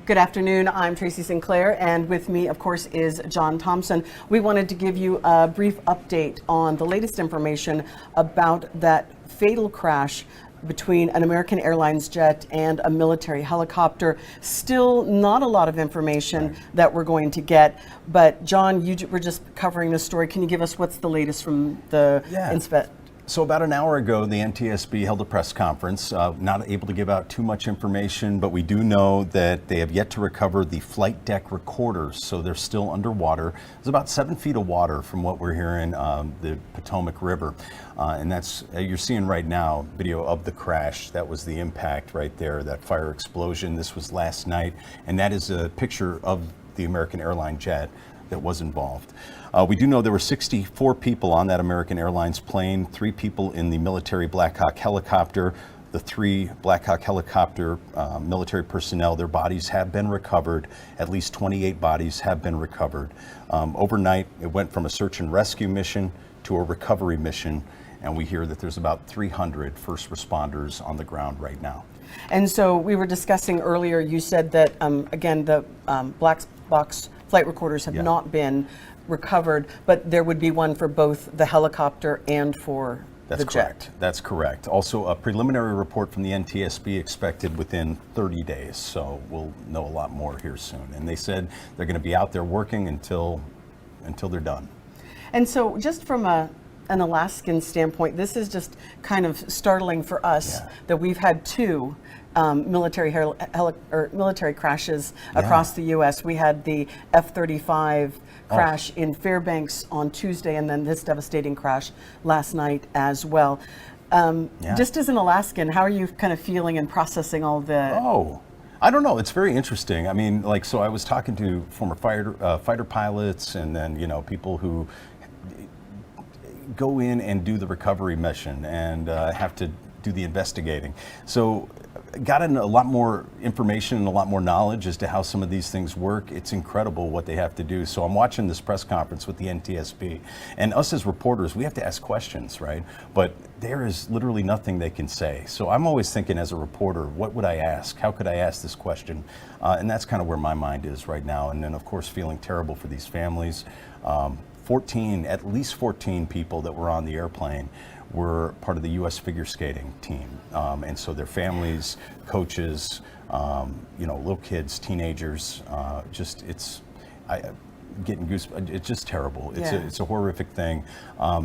Good afternoon. I'm Tracy Sinclair, and with me, of course, is John Thompson. We wanted to give you a brief update on the latest information about that fatal crash between an American Airlines jet and a military helicopter. Still not a lot of information that we're going to get, but John, you were just covering the story. Can you give us what's the latest from the inspect? So about an hour ago, the NTSB held a press conference, not able to give out too much information, but we do know that they have yet to recover the flight deck recorders, so they're still underwater. There's about 7 feet of water from what we're hearing, the Potomac River. And that's, you're seeing right now, video of the crash. That was the impact right there, that fire explosion. This was last night, and that is a picture of the American Airlines jet that was involved. We do know there were 64 people on that American Airlines plane, 3 people in the military Black Hawk helicopter. The 3 Black Hawk helicopter military personnel, their bodies have been recovered. At least 28 bodies have been recovered. Overnight, it went from a search and rescue mission to a recovery mission, and we hear that there's about 300 first responders on the ground right now. And so we were discussing earlier, you said that, again, the black box flight recorders have not been recovered, but there would be one for both the helicopter and for the jet. That's correct. Also, a preliminary report from the NTSB expected within 30 days, so we'll know a lot more here soon. And they said they're going to be out there working until they're done. And so just from an Alaskan standpoint, this is just kind of startling for us that we've had 2 military crashes across the U.S. We had the F-35 crash in Fairbanks on Tuesday, and then this devastating crash last night as well. Just as an Alaskan, how are you kind of feeling and processing all the... I don't know. It's very interesting. I mean, so I was talking to former fighter pilots, and then, people who go in and do the recovery mission and have to do the investigating. So got a lot more information and a lot more knowledge as to how some of these things work. It's incredible what they have to do. So I'm watching this press conference with the NTSB, and us as reporters, we have to ask questions, right? But there is literally nothing they can say. So I'm always thinking as a reporter, what would I ask? How could I ask this question? And that's kind of where my mind is right now. And then of course, feeling terrible for these families. At least 14 people that were on the airplane were part of the U.S. figure skating team. And so their families, coaches, little kids, teenagers, getting goosebumps. It's just terrible. It's a horrific thing.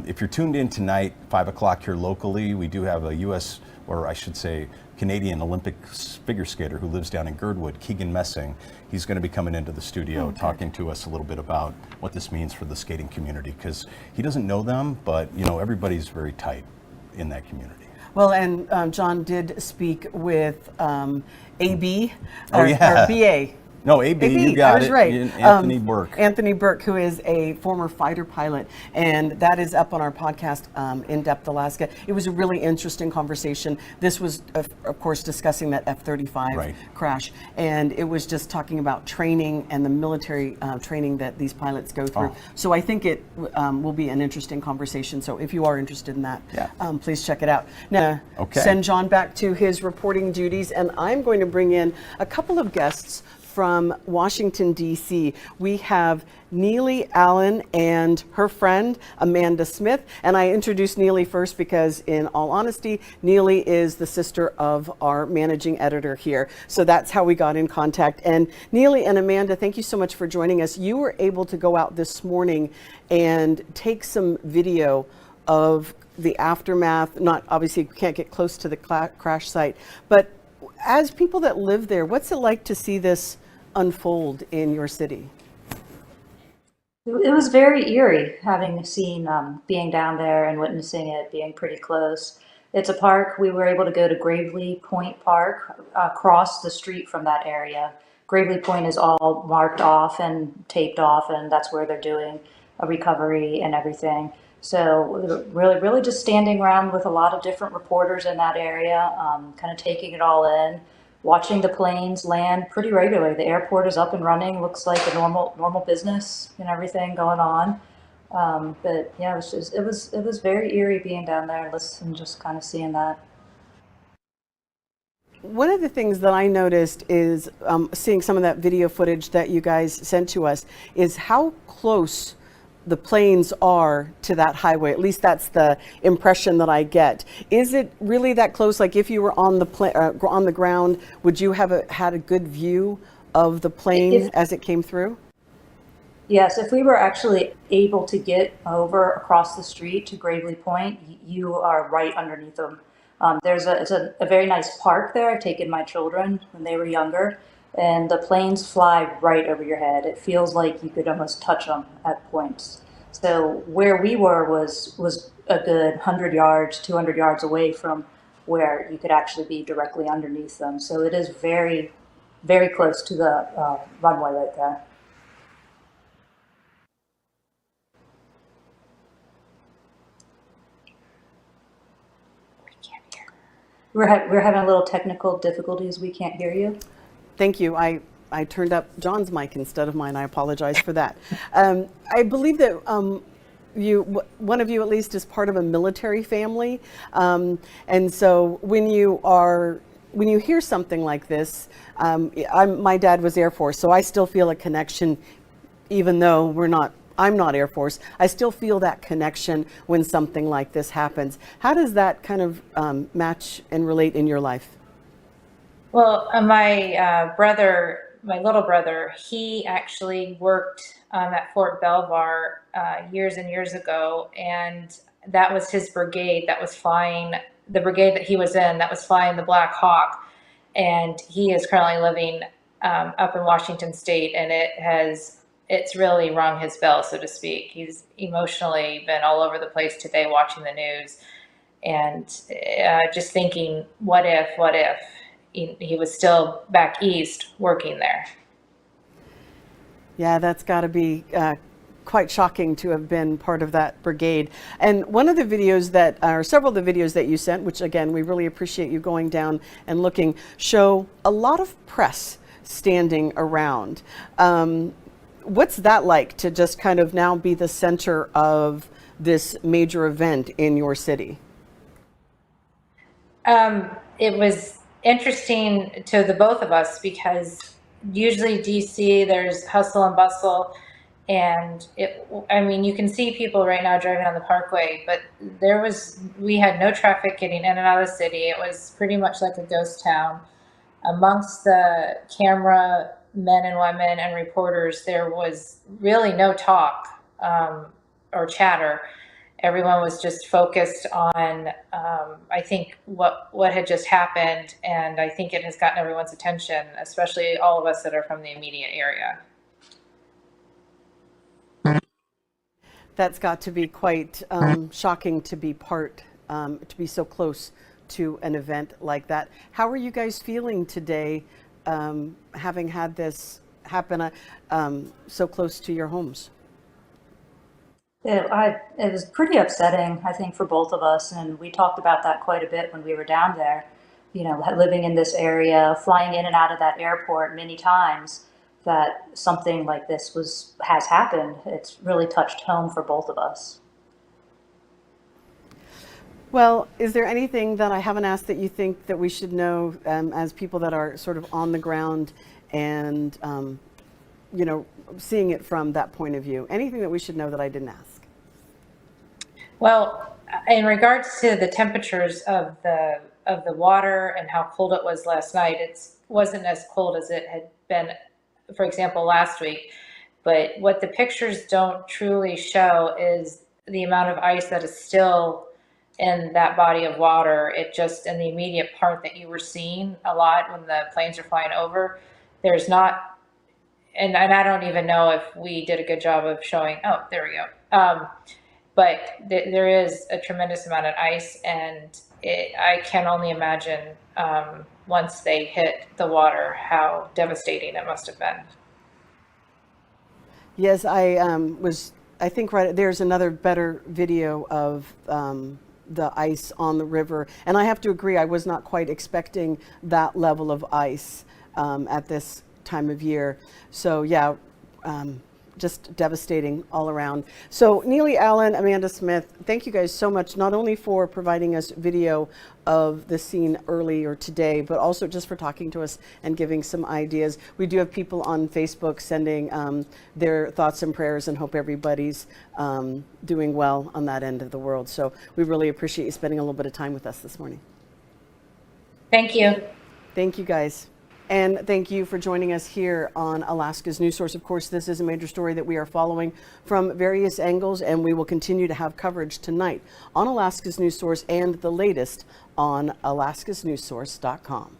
If you're tuned in tonight, 5 o'clock here locally, we do have a U.S., or I should say, Canadian Olympic figure skater who lives down in Girdwood, Keegan Messing. He's going to be coming into the studio talking to us a little bit about what this means for the skating community, because he doesn't know them, but everybody's very tight in that community. Well, and John did speak with AB, or BA. No, AB, you got it. I was right. Anthony Burke. Anthony Burke, who is a former fighter pilot, and that is up on our podcast, In Depth Alaska. It was a really interesting conversation. This was, of course, discussing that F-35 crash, and it was just talking about training and the military training that these pilots go through. So I think it will be an interesting conversation. So if you are interested in that, please check it out. Now, send John back to his reporting duties, and I'm going to bring in a couple of guests from Washington, D.C. We have Neely Allen and her friend, Amanda Smith. And I introduced Neely first because, in all honesty, Neely is the sister of our managing editor here. So that's how we got in contact. And Neely and Amanda, thank you so much for joining us. You were able to go out this morning and take some video of the aftermath. Not obviously, you can't get close to the crash site, but as people that live there, what's it like to see this unfold in your city? It was very eerie having seen, being down there and witnessing it, being pretty close. It's a park. We were able to go to Gravely Point Park across the street from that area. Gravely Point is all marked off and taped off, and that's where they're doing a recovery and everything. So really just standing around with a lot of different reporters in that area, kind of taking it all in, watching the planes land pretty regularly. The airport is up and running, looks like a normal business and everything going on. But yeah, it was very eerie being down there and just kind of seeing that. One of the things that I noticed is seeing some of that video footage that you guys sent to us is how close the planes are to that highway. At least that's the impression that I get. Is it really that close? Like if you were on the ground, would you have had a good view of the plane as it came through? Yes, if we were actually able to get over across the street to Gravely Point, you are right underneath them. It's a very nice park there. I've taken my children when they were younger, and the planes fly right over your head. It feels like you could almost touch them at points. So where we were was a good 100 yards, 200 yards away from where you could actually be directly underneath them. So it is very, very close to the runway right there. We're having a little technical difficulties. We can't hear you. Thank you. I turned up John's mic instead of mine. I apologize for that. I believe that one of you at least is part of a military family. And so when you hear something like this, my dad was Air Force, so I still feel a connection, even though I'm not Air Force. I still feel that connection when something like this happens. How does that kind of match and relate in your life? Well, my little brother, he actually worked at Fort Belvoir years and years ago, and that was his brigade that was flying, the brigade that he was in, that was flying the Black Hawk, and he is currently living up in Washington State, and it's really rung his bell, so to speak. He's emotionally been all over the place today watching the news, and just thinking, what if he was still back east working there. Yeah, that's got to be quite shocking to have been part of that brigade. And one of the videos several of the videos that you sent, which again, we really appreciate you going down and looking, show a lot of press standing around. What's that like to just kind of now be the center of this major event in your city? It was interesting to the both of us because usually DC there's hustle and bustle, and you can see people right now driving on the Parkway, but we had no traffic getting in and out of the city. It was pretty much like a ghost town. Amongst the camera men and women and reporters, there was really no talk or chatter. Everyone was just focused on, I think, what had just happened, and I think it has gotten everyone's attention, especially all of us that are from the immediate area. That's got to be quite shocking to be to be so close to an event like that. How are you guys feeling today, having had this happen so close to your homes? It was pretty upsetting, I think, for both of us, and we talked about that quite a bit when we were down there. You know, living in this area, flying in and out of that airport many times, that something like this has happened. It's really touched home for both of us. Well, is there anything that I haven't asked that you think that we should know as people that are sort of on the ground and, seeing it from that point of view? Anything that we should know that I didn't ask? Well, in regards to the temperatures of the water and how cold it was last night, it wasn't as cold as it had been, for example, last week. But what the pictures don't truly show is the amount of ice that is still in that body of water. It just, in the immediate part that you were seeing a lot when the planes are flying over, there's not, and I don't even know if we did a good job of showing, oh, there we go. But there is a tremendous amount of ice, and I can only imagine once they hit the water how devastating it must have been. Yes, I think there's another better video of the ice on the river, and I have to agree, I was not quite expecting that level of ice at this time of year. So yeah, just devastating all around. So Neely Allen, Amanda Smith, thank you guys so much, not only for providing us video of the scene earlier today, but also just for talking to us and giving some ideas. We do have people on Facebook sending their thoughts and prayers, and hope everybody's doing well on that end of the world. So we really appreciate you spending a little bit of time with us this morning. Thank you. Thank you, guys. And thank you for joining us here on Alaska's News Source. Of course, this is a major story that we are following from various angles, and we will continue to have coverage tonight on Alaska's News Source and the latest on alaskasnewssource.com.